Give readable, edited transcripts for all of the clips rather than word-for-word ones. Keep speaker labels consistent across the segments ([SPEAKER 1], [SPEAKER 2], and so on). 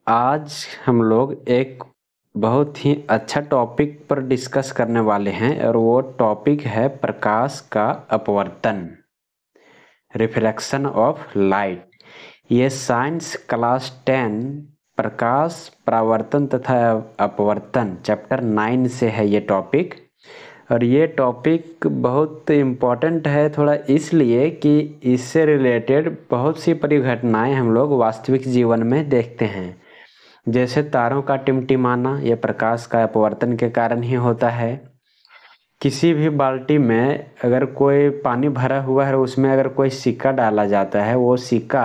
[SPEAKER 1] आज हम लोग एक बहुत ही अच्छा टॉपिक पर डिस्कस करने वाले हैं और वो टॉपिक है प्रकाश का अपवर्तन, रिफ्रैक्शन ऑफ लाइट। ये साइंस क्लास 10 प्रकाश परावर्तन तथा अपवर्तन चैप्टर 9 से है ये टॉपिक। और ये टॉपिक बहुत इम्पोर्टेंट है थोड़ा इसलिए कि इससे रिलेटेड बहुत सी परिघटनाएं हम लोग वास्तविक जीवन में देखते हैं। जैसे तारों का टिमटिमाना, यह प्रकाश का अपवर्तन के कारण ही होता है। किसी भी बाल्टी में अगर कोई पानी भरा हुआ है, उसमें अगर कोई सिक्का डाला जाता है, वो सिक्का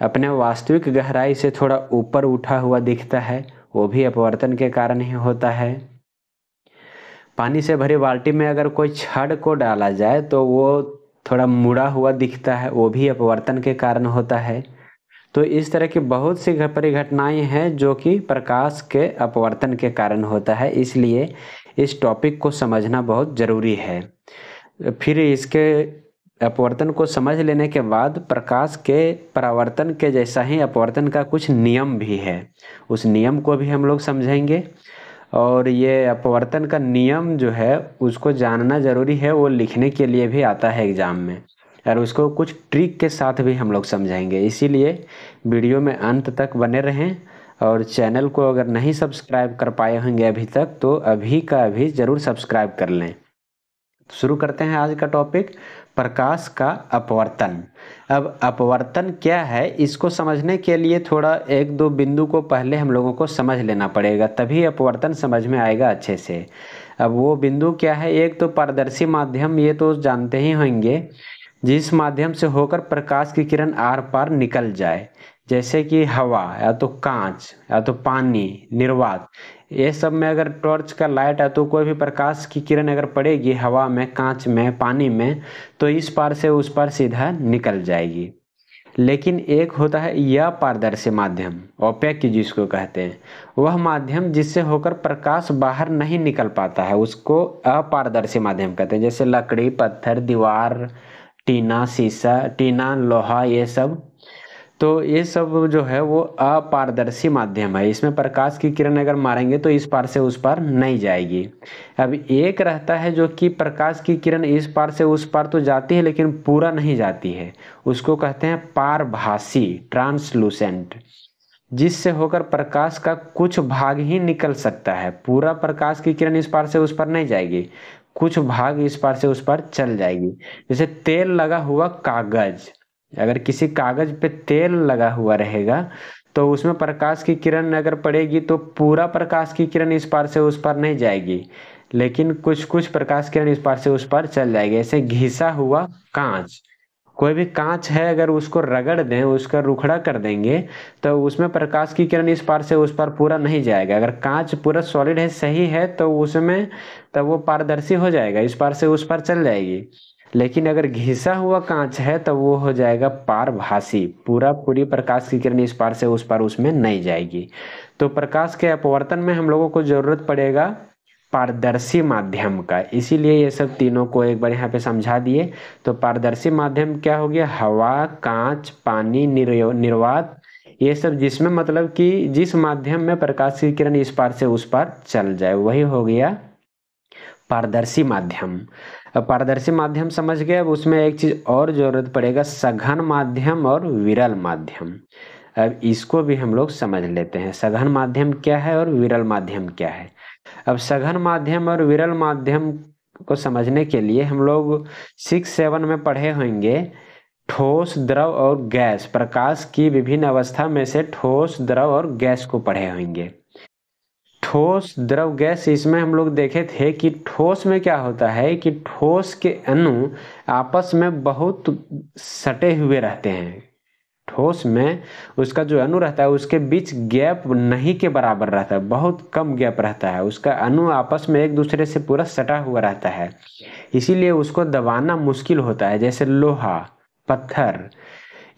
[SPEAKER 1] अपने वास्तविक गहराई से थोड़ा ऊपर उठा हुआ दिखता है, वो भी अपवर्तन के कारण ही होता है। पानी से भरी बाल्टी में अगर कोई छड़ को डाला जाए तो वो थोड़ा मुड़ा हुआ दिखता है, वो भी अपवर्तन के कारण होता है। तो इस तरह की बहुत सी परिघटनाएं हैं जो कि प्रकाश के अपवर्तन के कारण होता है, इसलिए इस टॉपिक को समझना बहुत ज़रूरी है। फिर इसके अपवर्तन को समझ लेने के बाद प्रकाश के परावर्तन के जैसा ही अपवर्तन का कुछ नियम भी है, उस नियम को भी हम लोग समझेंगे। और ये अपवर्तन का नियम जो है उसको जानना ज़रूरी है, वो लिखने के लिए भी आता है एग्ज़ाम में, और उसको कुछ ट्रिक के साथ भी हम लोग समझाएंगे। इसीलिए वीडियो में अंत तक बने रहें। और चैनल को अगर नहीं सब्सक्राइब कर पाए होंगे अभी तक तो अभी का अभी ज़रूर सब्सक्राइब कर लें। शुरू करते हैं आज का टॉपिक, प्रकाश का अपवर्तन। अब अपवर्तन क्या है, इसको समझने के लिए थोड़ा एक दो बिंदु को पहले हम लोगों को समझ लेना पड़ेगा, तभी अपवर्तन समझ में आएगा अच्छे से। अब वो बिंदु क्या है, एक तो पारदर्शी माध्यम, ये तो जानते ही होंगे, जिस माध्यम से होकर प्रकाश की किरण आर पार निकल जाए, जैसे कि हवा या तो कांच या तो पानी, निर्वात। ये सब में अगर टॉर्च का लाइट है तो कोई भी प्रकाश की किरण अगर पड़ेगी हवा में, कांच में, पानी में, तो इस पार से उस पार सीधा निकल जाएगी। लेकिन एक होता है यह पारदर्शी माध्यम, ओपेक जिसको कहते हैं, वह माध्यम जिससे होकर प्रकाश बाहर नहीं निकल पाता है, उसको अपारदर्शी माध्यम कहते हैं। जैसे लकड़ी, पत्थर, दीवार, टीना, शीशा, टीना, लोहा, ये सब। तो ये सब जो है वो अपारदर्शी माध्यम है, इसमें प्रकाश की किरण अगर मारेंगे तो इस पार से उस पार नहीं जाएगी। अब एक रहता है जो कि प्रकाश की किरण इस पार से उस पार तो जाती है लेकिन पूरा नहीं जाती है, उसको कहते हैं पारभासी, ट्रांसलूसेंट, जिससे होकर प्रकाश का कुछ भाग ही निकल सकता है। पूरा प्रकाश की किरण इस पार से उस पार नहीं जाएगी, कुछ भाग इस पार से उस पार चल जाएगी। जैसे तेल लगा हुआ कागज, अगर किसी कागज पे तेल लगा हुआ रहेगा तो उसमें प्रकाश की किरण अगर पड़ेगी तो पूरा प्रकाश की किरण इस पार से उस पार नहीं जाएगी, लेकिन कुछ कुछ प्रकाश किरण इस पार से उस पार चल जाएगी। ऐसे घिसा हुआ कांच, कोई भी कांच है अगर उसको रगड़ दें, उसका रुखड़ा कर देंगे, तो उसमें प्रकाश की किरण इस पार से उस पार पूरा नहीं जाएगा। अगर कांच पूरा सॉलिड है, सही है, तो उसमें तब वो पारदर्शी हो जाएगा, इस पार से उस पार चल जाएगी। लेकिन अगर घिसा हुआ कांच है तो वो हो जाएगा पारभासी, पूरी प्रकाश की किरण इस पार से उस पार उसमें नहीं जाएगी। तो प्रकाश के अपवर्तन में हम लोगों को जरूरत पड़ेगा पारदर्शी माध्यम का, इसीलिए ये सब तीनों को एक बार यहाँ पे समझा दिए। तो पारदर्शी माध्यम क्या हो गया, हवा, कांच, पानी, निर्वात, ये सब जिसमें मतलब कि जिस माध्यम में प्रकाश की किरण इस पार से उस पार चल जाए, वही हो गया पारदर्शी माध्यम। अब पारदर्शी माध्यम समझ गए, अब उसमें एक चीज और जरूरत पड़ेगा, सघन माध्यम और विरल माध्यम। अब इसको भी हम लोग समझ लेते हैं, सघन माध्यम क्या है और विरल माध्यम क्या है। अब सघन माध्यम और विरल माध्यम को समझने के लिए हम लोग 6-7 में पढ़े होंगे, ठोस, द्रव और गैस, प्रकाश की विभिन्न अवस्था में से ठोस, द्रव और गैस को पढ़े होंगे। ठोस, द्रव, गैस, इसमें हम लोग देखे थे कि ठोस में क्या होता है कि ठोस के अणु आपस में बहुत सटे हुए रहते हैं। ठोस में उसका जो अणु रहता है उसके बीच गैप नहीं के बराबर रहता है, बहुत कम गैप रहता है, उसका अणु आपस में एक दूसरे से पूरा सटा हुआ रहता है, इसीलिए उसको दबाना मुश्किल होता है। जैसे लोहा, पत्थर,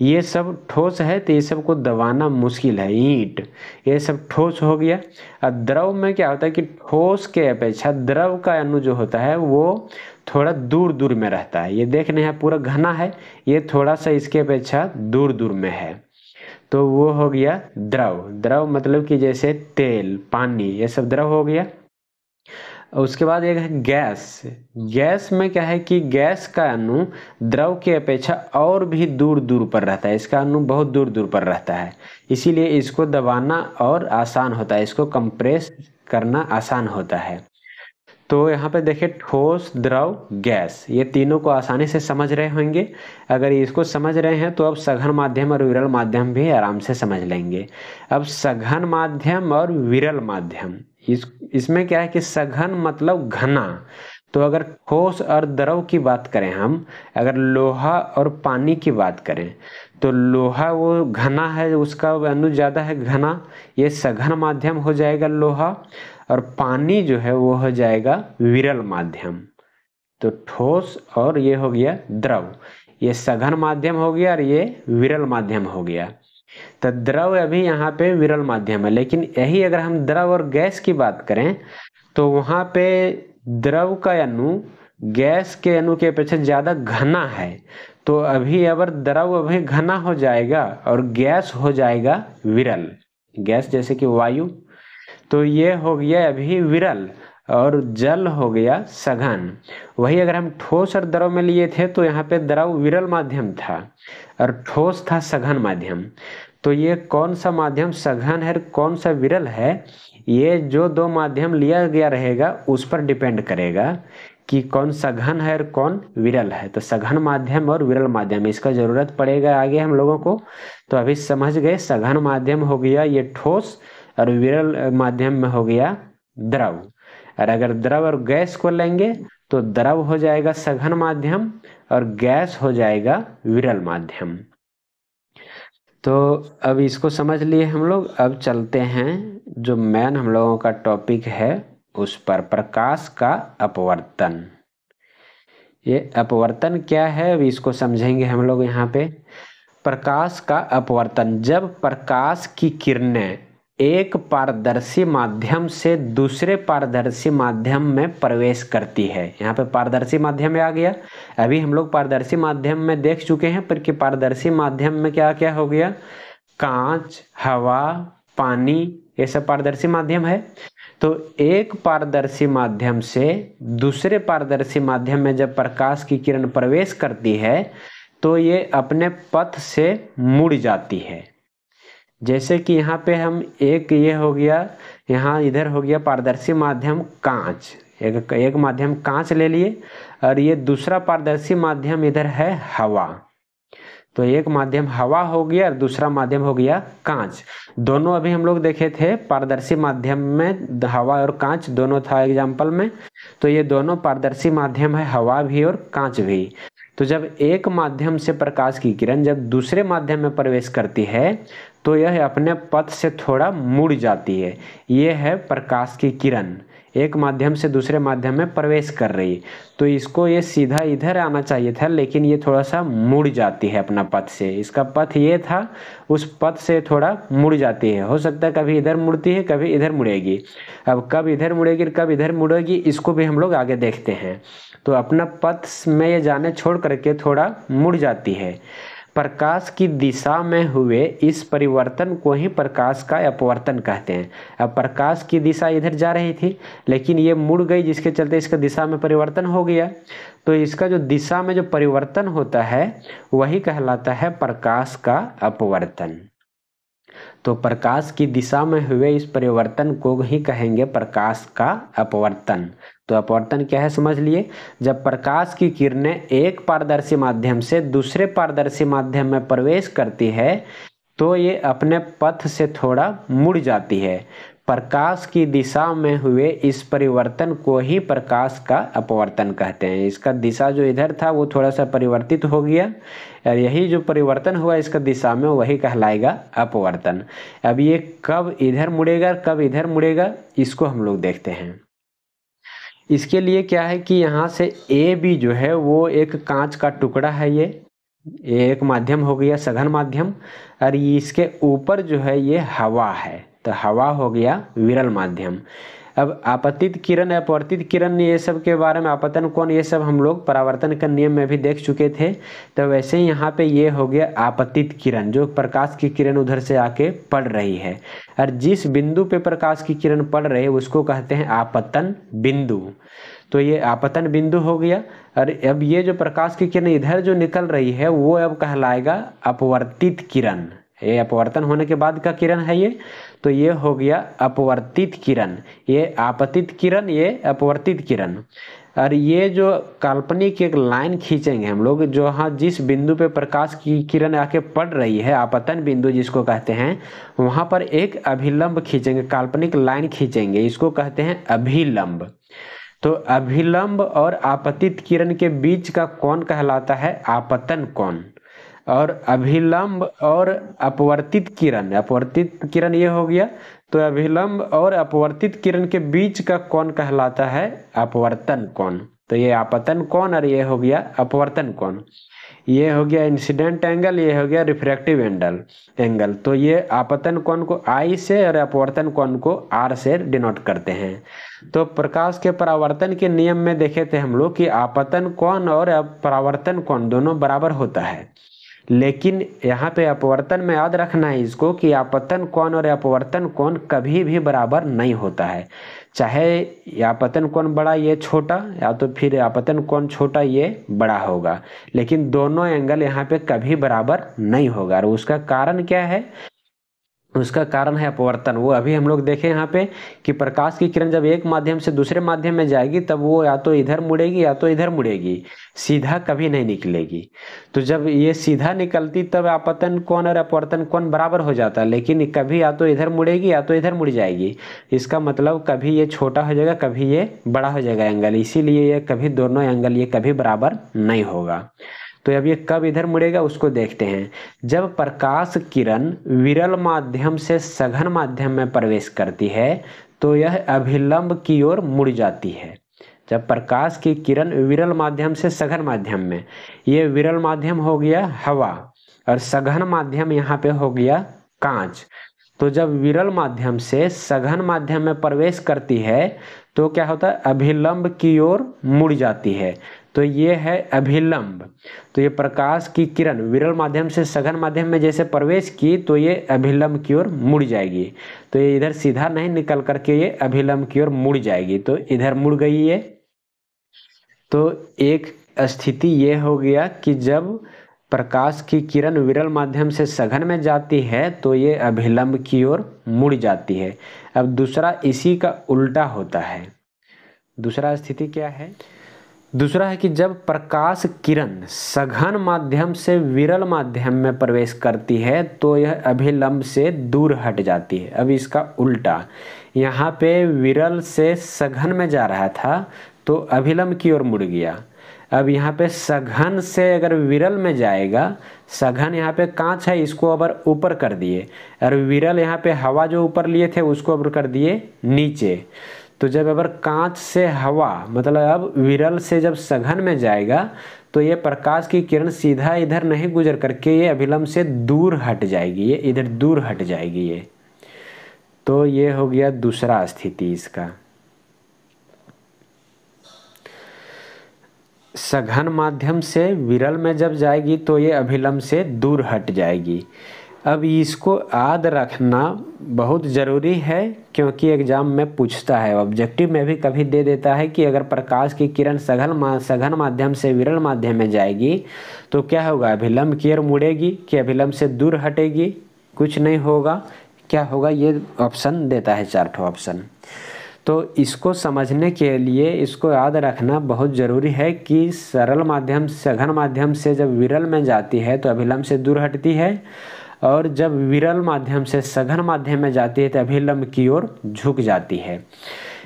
[SPEAKER 1] ये सब ठोस है तो ये सब को दबाना मुश्किल है, ईंट, ये सब ठोस हो गया। और द्रव में क्या होता है कि ठोस के अपेक्षा द्रव का अणु जो होता है वो थोड़ा दूर दूर में रहता है, ये देखने हैं पूरा घना है, ये थोड़ा सा इसके अपेक्षा दूर दूर में है। तो वो हो गया द्रव। द्रव मतलब कि जैसे तेल, पानी, ये सब द्रव हो गया। उसके बाद एक है गैस। गैस में क्या है कि गैस का अणु द्रव की अपेक्षा और भी दूर दूर पर रहता है, इसका अणु बहुत दूर दूर पर रहता है, इसीलिए इसको दबाना और आसान होता है, इसको कंप्रेस करना आसान होता है। तो यहाँ पे देखिए ठोस, द्रव, गैस, ये तीनों को आसानी से समझ रहे होंगे। अगर इसको समझ रहे हैं तो अब सघन माध्यम और विरल माध्यम भी आराम से समझ लेंगे। अब सघन माध्यम और विरल माध्यम, इसमें क्या है कि सघन मतलब घना। तो अगर ठोस और द्रव की बात करें हम, अगर लोहा और पानी की बात करें, तो लोहा वो घना है, उसका अणु ज्यादा है घना, ये सघन माध्यम हो जाएगा लोहा। और पानी जो है वो हो जाएगा विरल माध्यम। तो ठोस और ये हो गया द्रव, ये सघन माध्यम हो गया और ये विरल माध्यम हो गया। तो द्रव अभी यहाँ पे विरल माध्यम है, लेकिन यही अगर हम द्रव और गैस की बात करें तो वहां पे द्रव का अणु गैस के अणु के अपेक्षा ज्यादा घना है। तो अभी अगर द्रव अभी घना हो जाएगा और गैस हो जाएगा विरल, गैस जैसे कि वायु, तो ये हो गया अभी विरल और जल हो गया सघन। वही अगर हम ठोस और द्रव में लिए थे तो यहाँ पे द्रव विरल माध्यम था और ठोस था सघन माध्यम। तो ये कौन सा माध्यम सघन है, कौन सा विरल है, ये जो दो माध्यम लिया गया रहेगा उस पर डिपेंड करेगा कि कौन सघन है और कौन विरल है। तो सघन माध्यम और विरल माध्यम, इसका जरूरत पड़ेगा आगे हम लोगों को। तो अभी समझ गए, सघन माध्यम हो गया ये ठोस और विरल माध्यम में हो गया द्रव। और अगर द्रव और गैस को लेंगे तो द्रव हो जाएगा सघन माध्यम और गैस हो जाएगा विरल माध्यम। तो अब इसको समझ लिए हम लोग, अब चलते हैं जो मेन हम लोगों का टॉपिक है उस पर, प्रकाश का अपवर्तन। ये अपवर्तन क्या है अब इसको समझेंगे हम लोग यहाँ पे। प्रकाश का अपवर्तन, जब प्रकाश की किरणें एक पारदर्शी माध्यम से दूसरे पारदर्शी माध्यम में प्रवेश करती है। यहाँ पे पारदर्शी माध्यम में आ गया, अभी हम लोग पारदर्शी माध्यम में देख चुके हैं, पर कि पारदर्शी माध्यम में क्या क्या हो गया, कांच, हवा, पानी, ये सब पारदर्शी माध्यम है। तो एक पारदर्शी माध्यम से दूसरे पारदर्शी माध्यम में जब प्रकाश की किरण प्रवेश करती है तो ये अपने पथ से मुड़ जाती है। जैसे कि यहाँ पे हम एक ये हो गया, यहाँ इधर हो गया पारदर्शी माध्यम कांच, एक माध्यम कांच ले लिए और ये दूसरा पारदर्शी माध्यम इधर है हवा। तो एक माध्यम हवा हो गया और दूसरा माध्यम हो गया कांच। दोनों अभी हम लोग देखे थे पारदर्शी माध्यम में हवा और कांच दोनों था एग्जाम्पल में। तो ये दोनों पारदर्शी माध्यम है, हवा भी और कांच भी। तो जब एक माध्यम से प्रकाश की किरण जब दूसरे माध्यम में प्रवेश करती है तो यह अपने पथ से थोड़ा मुड़ जाती है। यह है प्रकाश की किरण एक माध्यम से दूसरे माध्यम में प्रवेश कर रही, तो इसको ये सीधा इधर आना चाहिए था, लेकिन ये थोड़ा सा मुड़ जाती है अपना पथ से। इसका पथ ये था, उस पथ से थोड़ा मुड़ जाती है। हो सकता है कभी इधर मुड़ती है, कभी इधर मुड़ेगी। अब कब इधर मुड़ेगी कब इधर मुड़ेगी इसको भी हम लोग आगे देखते हैं। तो अपना पथ में ये जाने छोड़ करके थोड़ा मुड़ जाती है। प्रकाश की दिशा में हुए इस परिवर्तन को ही प्रकाश का अपवर्तन कहते हैं। अब प्रकाश की दिशा इधर जा रही थी लेकिन ये मुड़ गई, जिसके चलते इसका दिशा में परिवर्तन हो गया। तो इसका जो दिशा में जो परिवर्तन होता है वही कहलाता है प्रकाश का अपवर्तन। तो प्रकाश की दिशा में हुए इस परिवर्तन को ही कहेंगे प्रकाश का अपवर्तन। तो अपवर्तन क्या है समझ लिए, जब प्रकाश की किरणें एक पारदर्शी माध्यम से दूसरे पारदर्शी माध्यम में प्रवेश करती है तो ये अपने पथ से थोड़ा मुड़ जाती है। प्रकाश की दिशा में हुए इस परिवर्तन को ही प्रकाश का अपवर्तन कहते हैं। इसका दिशा जो इधर था वो थोड़ा सा परिवर्तित हो गया और यही जो परिवर्तन हुआ इसका दिशा में वही कहलाएगा अपवर्तन। अब ये कब इधर मुड़ेगा कब इधर मुड़ेगा इसको हम लोग देखते हैं। इसके लिए क्या है कि यहाँ से ए बी जो है वो एक कांच का टुकड़ा है, ये एक माध्यम हो गया सघन माध्यम, और इसके ऊपर जो है ये हवा है, तो हवा हो गया विरल माध्यम। अब आपतित किरण, अपवर्तित किरण, ये सब के बारे में, आपतन कोण, ये सब हम लोग परावर्तन का नियम में भी देख चुके थे। तो वैसे ही यहाँ पे ये हो गया आपतित किरण, जो प्रकाश की किरण उधर से आके पड़ रही है, और जिस बिंदु पे प्रकाश की किरण पड़ रही है उसको कहते हैं आपतन बिंदु। तो ये आपतन बिंदु हो गया। और अब ये जो प्रकाश की किरण इधर जो निकल रही है वो अब कहलाएगा अपवर्तित किरण। ये अपवर्तन होने के बाद का किरण है ये, तो ये हो गया अपवर्तित किरण। ये आपतित किरण, ये अपवर्तित किरण। और ये जो काल्पनिक एक लाइन खींचेंगे हम लोग, जो हाँ जिस बिंदु पे प्रकाश की किरण आके पड़ रही है, आपतन बिंदु जिसको कहते हैं, वहां पर एक अभिलंब खींचेंगे, काल्पनिक लाइन खींचेंगे, इसको कहते हैं अभिलंब। तो अभिलंब और आपतित किरण के बीच का कोण कहलाता है आपतन कोण। और अभिलंब और अपवर्तित किरण, अपवर्तित किरण ये हो गया, तो अभिलंब और अपवर्तित किरण के बीच का कोण कहलाता है अपवर्तन कोण। तो ये आपतन कोण और ये हो गया अपवर्तन कोण। ये हो गया इंसिडेंट एंगल, ये हो गया रिफ्रैक्टिव एंगल। तो ये आपतन कोण को I से और अपवर्तन कोण को R से डिनोट करते हैं। तो प्रकाश के परावर्तन के नियम में देखे थे हम लोग कि आपतन कोण और परावर्तन कोण दोनों बराबर होता है, लेकिन यहाँ पे अपवर्तन में याद रखना है इसको कि आपतन कोण और अपवर्तन कोण कभी भी बराबर नहीं होता है। चाहे आपतन कोण बड़ा ये छोटा, या तो फिर आपतन कोण छोटा ये बड़ा होगा, लेकिन दोनों एंगल यहाँ पे कभी बराबर नहीं होगा। और उसका कारण क्या है? उसका कारण है अपवर्तन। वो अभी हम लोग देखें यहाँ पे कि प्रकाश की किरण जब एक माध्यम से दूसरे माध्यम में जाएगी तब वो या तो इधर मुड़ेगी या तो इधर मुड़ेगी, सीधा कभी नहीं निकलेगी। तो जब ये सीधा निकलती तब आपतन कोण और अपवर्तन कोण बराबर हो जाता है, लेकिन कभी या तो इधर मुड़ेगी या तो इधर मुड़ जाएगी। इसका मतलब कभी ये छोटा हो जाएगा, कभी ये बड़ा हो जाएगा एंगल, इसीलिए ये कभी दोनों एंगल ये कभी बराबर नहीं होगा। तो अब ये कब इधर मुड़ेगा उसको देखते हैं। जब प्रकाश किरण विरल माध्यम से सघन माध्यम में प्रवेश करती है तो यह अभिलंब की ओर मुड़ जाती है। जब प्रकाश की किरण विरल माध्यम से सघन माध्यम में, ये विरल माध्यम हो गया हवा और सघन माध्यम यहाँ पे हो गया कांच। तो जब विरल माध्यम से सघन माध्यम में प्रवेश करती है तो क्या होता है? अभिलंब की ओर मुड़ जाती है। तो ये है अभिलंब। तो ये प्रकाश की किरण विरल माध्यम से सघन माध्यम में जैसे प्रवेश की तो ये अभिलंब की ओर मुड़ जाएगी। तो ये इधर सीधा नहीं निकल करके ये अभिलंब की ओर मुड़ जाएगी, तो इधर मुड़ गई ये। तो एक स्थिति ये हो गया कि जब प्रकाश की किरण विरल माध्यम से सघन में जाती है तो ये अभिलंब की ओर मुड़ जाती है। अब दूसरा इसी का उल्टा होता है। दूसरा स्थिति क्या है? दूसरा है कि जब प्रकाश किरण सघन माध्यम से विरल माध्यम में प्रवेश करती है तो यह अभिलंब से दूर हट जाती है। अब इसका उल्टा, यहाँ पे विरल से सघन में जा रहा था तो अभिलंब की ओर मुड़ गया। अब यहाँ पे सघन से अगर विरल में जाएगा, सघन यहाँ पे कांच है इसको अगर ऊपर कर दिए, और विरल यहाँ पे हवा जो ऊपर लिए थे उसको अगर कर दिए नीचे। तो जब अगर कांच से हवा, मतलब अब विरल से जब सघन में जाएगा तो ये प्रकाश की किरण सीधा इधर नहीं गुजर करके ये अभिलंब से दूर हट जाएगी, ये इधर दूर हट जाएगी ये। तो ये हो गया दूसरा स्थिति इसका। सघन माध्यम से विरल में जब जाएगी तो ये अभिलंब से दूर हट जाएगी। अब इसको याद रखना बहुत ज़रूरी है क्योंकि एग्जाम में पूछता है, ऑब्जेक्टिव में भी कभी दे देता है कि अगर प्रकाश की किरण सघन माध्यम से विरल माध्यम में जाएगी तो क्या होगा? अभिलंब की ओर मुड़ेगी कि अभिलंब से दूर हटेगी? कुछ नहीं होगा। क्या होगा? ये ऑप्शन देता है, 4 ऑप्शन। तो इसको समझने के लिए इसको याद रखना बहुत ज़रूरी है कि सरल माध्यम सघन माध्यम से जब विरल में जाती है तो अभिलंब से दूर हटती है, और जब विरल माध्यम से सघन माध्यम में जाती है तो अभिलंब की ओर झुक जाती है।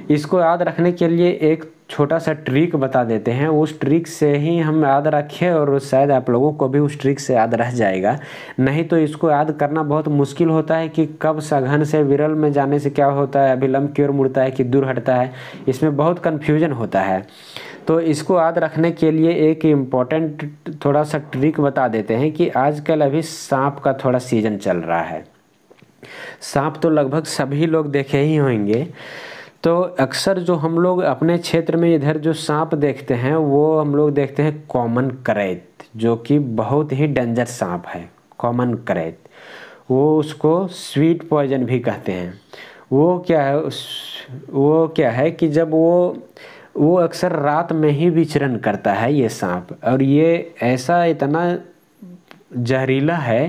[SPEAKER 1] इसको याद रखने के लिए एक छोटा सा ट्रिक बता देते हैं, उस ट्रिक से ही हम याद रखें और शायद आप लोगों को भी उस ट्रिक से याद रह जाएगा। नहीं तो इसको याद करना बहुत मुश्किल होता है कि कब सघन से विरल में जाने से क्या होता है, अभिलंब की ओर मुड़ता है कि दूर हटता है, इसमें बहुत कन्फ्यूजन होता है। तो इसको याद रखने के लिए एक इम्पॉर्टेंट थोड़ा सा ट्रिक बता देते हैं कि आजकल अभी सांप का थोड़ा सीजन चल रहा है। सांप तो लगभग सभी लोग देखे ही होंगे। तो अक्सर जो हम लोग अपने क्षेत्र में इधर जो सांप देखते हैं वो हम लोग देखते हैं कॉमन करैत, जो कि बहुत ही डेंजर सांप है। कॉमन करैत, वो उसको स्वीट पॉइजन भी कहते हैं। वो क्या है कि जब वो अक्सर रात में ही विचरण करता है ये सांप, और ये ऐसा इतना जहरीला है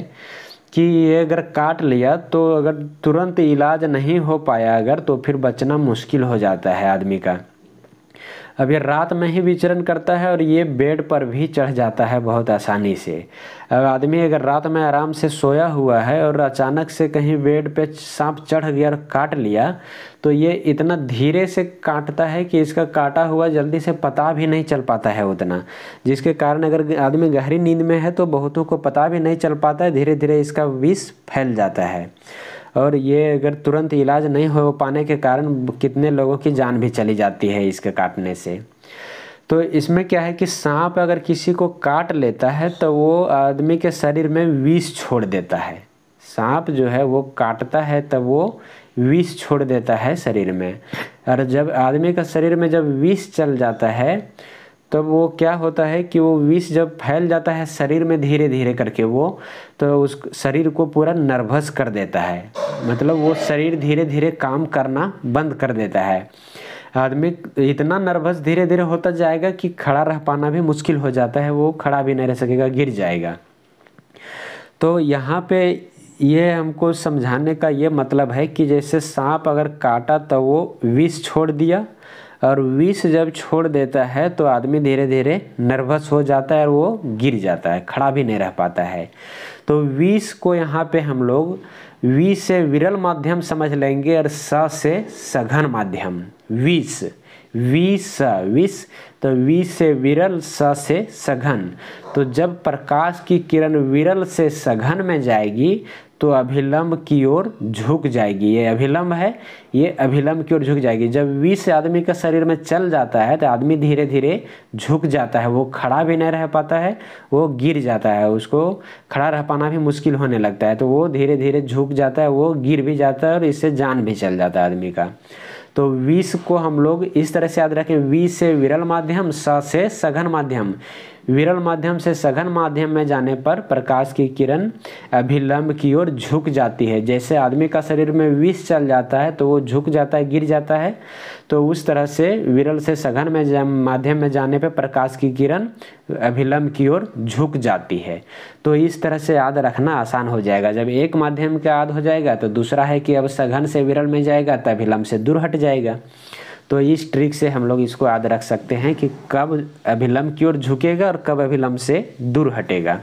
[SPEAKER 1] कि ये अगर काट लिया तो अगर तुरंत इलाज नहीं हो पाया अगर, तो फिर बचना मुश्किल हो जाता है आदमी का। अब ये रात में ही विचरण करता है और ये बेड पर भी चढ़ जाता है बहुत आसानी से। अब आदमी अगर रात में आराम से सोया हुआ है और अचानक से कहीं बेड पे सांप चढ़ गया और काट लिया, तो ये इतना धीरे से काटता है कि इसका काटा हुआ जल्दी से पता भी नहीं चल पाता है उतना, जिसके कारण अगर आदमी गहरी नींद में है तो बहुतों को पता भी नहीं चल पाता है, धीरे धीरे इसका विष फैल जाता है। और ये अगर तुरंत इलाज नहीं हो पाने के कारण कितने लोगों की जान भी चली जाती है इसके काटने से। तो इसमें क्या है कि सांप अगर किसी को काट लेता है तो वो आदमी के शरीर में विष छोड़ देता है। सांप जो है वो काटता है तब वो विष छोड़ देता है शरीर में, और जब आदमी का शरीर में जब विष चल जाता है तब वो क्या होता है कि वो विष जब फैल जाता है शरीर में धीरे धीरे करके वो, तो उस शरीर को पूरा नर्वस कर देता है। मतलब वो शरीर धीरे धीरे काम करना बंद कर देता है। आदमी इतना नर्वस धीरे धीरे होता जाएगा कि खड़ा रह पाना भी मुश्किल हो जाता है, वो खड़ा भी नहीं रह सकेगा, गिर जाएगा। तो यहाँ पे ये हमको समझाने का ये मतलब है कि जैसे सांप अगर काटा तो वो विष छोड़ दिया, और विष जब छोड़ देता है तो आदमी धीरे धीरे नर्वस हो जाता है और वो गिर जाता है, खड़ा भी नहीं रह पाता है। तो विष को यहाँ पे हम लोग वी से विरल माध्यम समझ लेंगे और स से सघन माध्यम। विष, विष, तो वी से विरल, स से सघन। तो जब प्रकाश की किरण विरल से सघन में जाएगी तो अभिलंब की ओर झुक जाएगी। ये अभिलंब है, ये अभिलंब की ओर झुक जाएगी। जब विष आदमी का शरीर में चल जाता है तो आदमी धीरे धीरे झुक जाता है, वो खड़ा भी नहीं रह पाता है, वो गिर जाता है, उसको खड़ा रह पाना भी मुश्किल होने लगता है। तो वो धीरे धीरे झुक जाता है, वो गिर भी जाता है और इससे जान भी चल जाता है आदमी का। तो विष को हम लोग इस तरह से याद रखें, वी से विरल माध्यम, स से सघन माध्यम। विरल माध्यम से सघन माध्यम में जाने पर प्रकाश की किरण अभिलंब की ओर झुक जाती है। जैसे आदमी का शरीर में विष चल जाता है तो वो झुक जाता है, गिर जाता है, तो उस तरह से विरल से सघन में माध्यम में जाने पर प्रकाश की किरण अभिलंब की ओर झुक जाती है। तो इस तरह से याद रखना आसान हो जाएगा। जब एक माध्यम का याद हो जाएगा तो दूसरा है कि अब सघन से विरल में जाएगा तो अभिलंब से दूर हट जाएगा। तो इस ट्रिक से हम लोग इसको याद रख सकते हैं कि कब अभिलंब की ओर झुकेगा और कब अभिलंब से दूर हटेगा।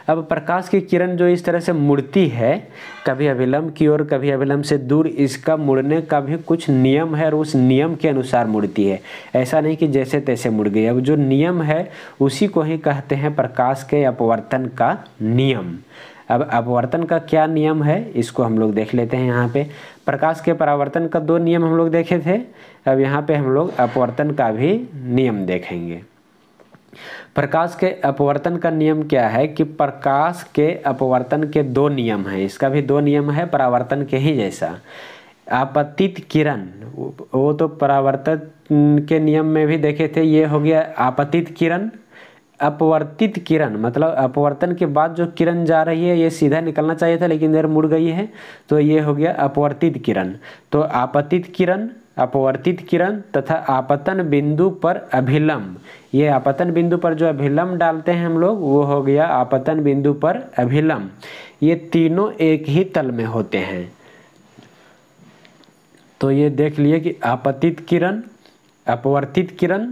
[SPEAKER 1] अब प्रकाश की किरण जो इस तरह से मुड़ती है, कभी अभिलंब की ओर कभी अभिलंब से दूर, इसका मुड़ने का भी कुछ नियम है और उस नियम के अनुसार मुड़ती है। ऐसा नहीं कि जैसे तैसे मुड़ गई। अब जो नियम है उसी को ही कहते हैं प्रकाश के अपवर्तन का नियम। अब अपवर्तन का क्या नियम है इसको हम लोग देख लेते हैं। यहाँ पे प्रकाश के परावर्तन का 2 नियम हम लोग देखे थे, अब यहाँ पे हम लोग अपवर्तन का भी नियम देखेंगे। प्रकाश के अपवर्तन का नियम क्या है कि प्रकाश के अपवर्तन के 2 नियम हैं, इसका भी 2 नियम है परावर्तन के ही जैसा। आपतित किरण, वो तो परावर्तन के नियम में भी देखे थे, ये हो गया आपतित किरण। अपवर्तित किरण मतलब अपवर्तन के बाद जो किरण जा रही है ये सीधा निकलना चाहिए था लेकिन इधर मुड़ गई है, तो ये हो गया अपवर्तित किरण। तो आपतित किरण, अपवर्तित किरण तथा आपतन बिंदु पर अभिलंब, ये आपतन बिंदु पर जो अभिलंब डालते हैं हम लोग वो हो गया आपतन बिंदु पर अभिलंब। ये तीनों एक ही तल में होते हैं। तो ये देख लिए कि आपतित किरण, अपवर्तित किरण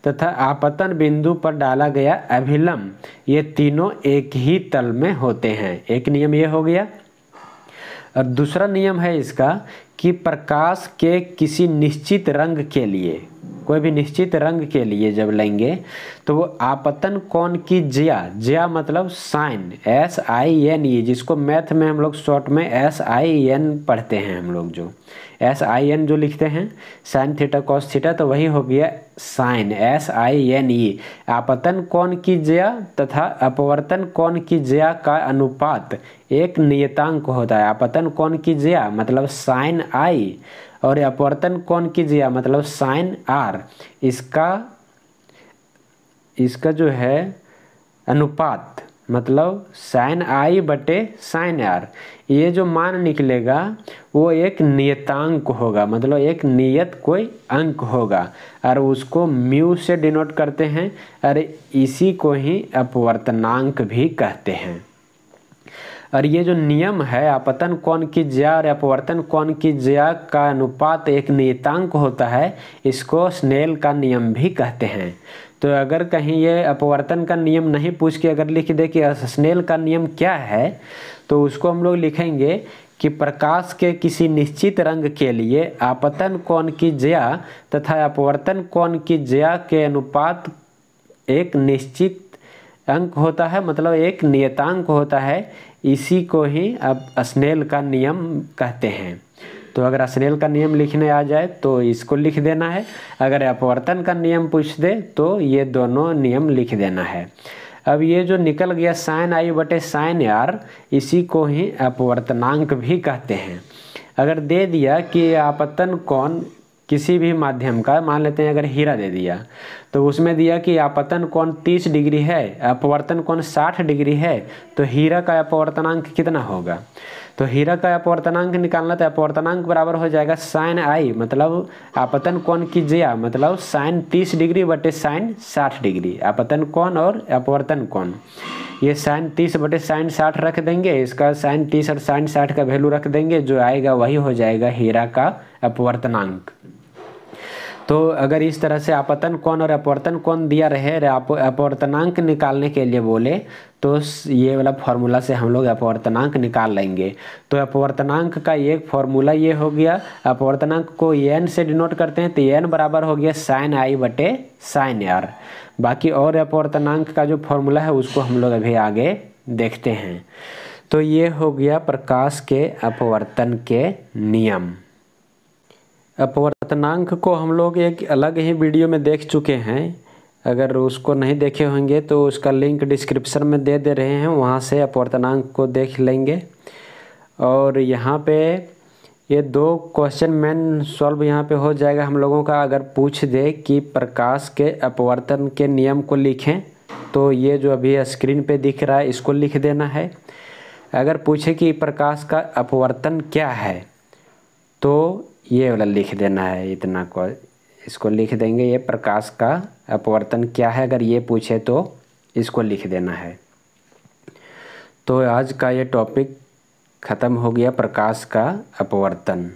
[SPEAKER 1] तथा आपतन बिंदु पर डाला गया अभिलंब, ये तीनों एक ही तल में होते हैं। एक नियम ये हो गया। और दूसरा नियम है इसका कि प्रकाश के किसी निश्चित रंग के लिए, कोई भी निश्चित रंग के लिए जब लेंगे तो वो आपतन कोण की ज्या मतलब साइन, SINE, जिसको मैथ में हम लोग शॉर्ट में SIN पढ़ते हैं हम लोग, जो SIN जो लिखते हैं साइन थीटा कॉस थीटा, तो वही हो गया साइन, SINE। आपतन कोण की ज्या तथा अपवर्तन कोण की ज्या का अनुपात एक नियतांक होता है। आपतन कोण की ज्या मतलब साइन I और अपवर्तन कोण की ज्या मतलब साइन आर, इसका जो है अनुपात मतलब साइन आई बटे साइन आर, ये जो मान निकलेगा वो एक नियतांक होगा, मतलब एक नियत कोई अंक होगा और उसको म्यू से डिनोट करते हैं और इसी को ही अपवर्तनांक भी कहते हैं। और ये जो नियम है आपतन कोण की ज्या और अपवर्तन कोण की ज्या का अनुपात एक नियतांक होता है, इसको स्नेल का नियम भी कहते हैं। तो अगर कहीं ये अपवर्तन का नियम नहीं पूछ के अगर लिख दे कि स्नेल का नियम क्या है, तो उसको हम लोग लिखेंगे कि प्रकाश के किसी निश्चित रंग के लिए आपतन कोण की ज्या तथा अपवर्तन कोण की ज्या के अनुपात एक निश्चित अंक होता है, मतलब एक नियतांक होता है, इसी को ही अब स्नेल का नियम कहते हैं। तो अगर स्नेल का नियम लिखने आ जाए तो इसको लिख देना है, अगर अपवर्तन का नियम पूछ दे तो ये दोनों नियम लिख देना है। अब ये जो निकल गया साइन आई बटे साइन आर, इसी को ही अपवर्तनांक भी कहते हैं। अगर दे दिया कि आपतन कोण किसी भी माध्यम का, मान लेते हैं अगर हीरा दे दिया तो उसमें दिया कि आपतन कोण 30 डिग्री है, अपवर्तन कोण 60 डिग्री है, तो हीरा का अपवर्तनांक कितना होगा? तो हीरा का अपवर्तनांक निकालना, तो अपवर्तनांक बराबर हो जाएगा साइन आई मतलब आपतन कोण की ज्या मतलब साइन 30 डिग्री बटे साइन 60 डिग्री, आपतन कोण और अपवर्तन कोण। ये साइन 30 बटे साइन 60 रख देंगे, इसका साइन 30 और साइन 60 का वैल्यू रख देंगे, जो आएगा वही हो जाएगा हीरा का अपवर्तनांक। तो अगर इस तरह से आपतन कोण और अपवर्तन कोण दिया रहे, अपवर्तनांक निकालने के लिए बोले, तो ये वाला फॉर्मूला से हम लोग अपवर्तनांक निकाल लेंगे। तो अपवर्तनांक का एक फॉर्मूला ये हो गया, अपवर्तनांक को एन से डिनोट करते हैं, तो एन बराबर हो गया साइन आई बटे साइन आर। बाकी और अपवर्तनांक का जो फॉर्मूला है उसको हम लोग अभी आगे देखते हैं। तो ये हो गया प्रकाश के अपवर्तन के नियम। अपवर्तनांक को हम लोग एक अलग ही वीडियो में देख चुके हैं, अगर उसको नहीं देखे होंगे तो उसका लिंक डिस्क्रिप्शन में दे रहे हैं, वहाँ से अपवर्तनांक को देख लेंगे। और यहाँ पे ये 2 क्वेश्चन मेन सॉल्व यहाँ पे हो जाएगा हम लोगों का। अगर पूछ दे कि प्रकाश के अपवर्तन के नियम को लिखें, तो ये जो अभी स्क्रीन पे दिख रहा है इसको लिख देना है। अगर पूछे कि प्रकाश का अपवर्तन क्या है, तो ये वाला लिख देना है, इतना को इसको लिख देंगे, ये प्रकाश का अपवर्तन क्या है, अगर ये पूछे तो इसको लिख देना है। तो आज का ये टॉपिक ख़त्म हो गया, प्रकाश का अपवर्तन।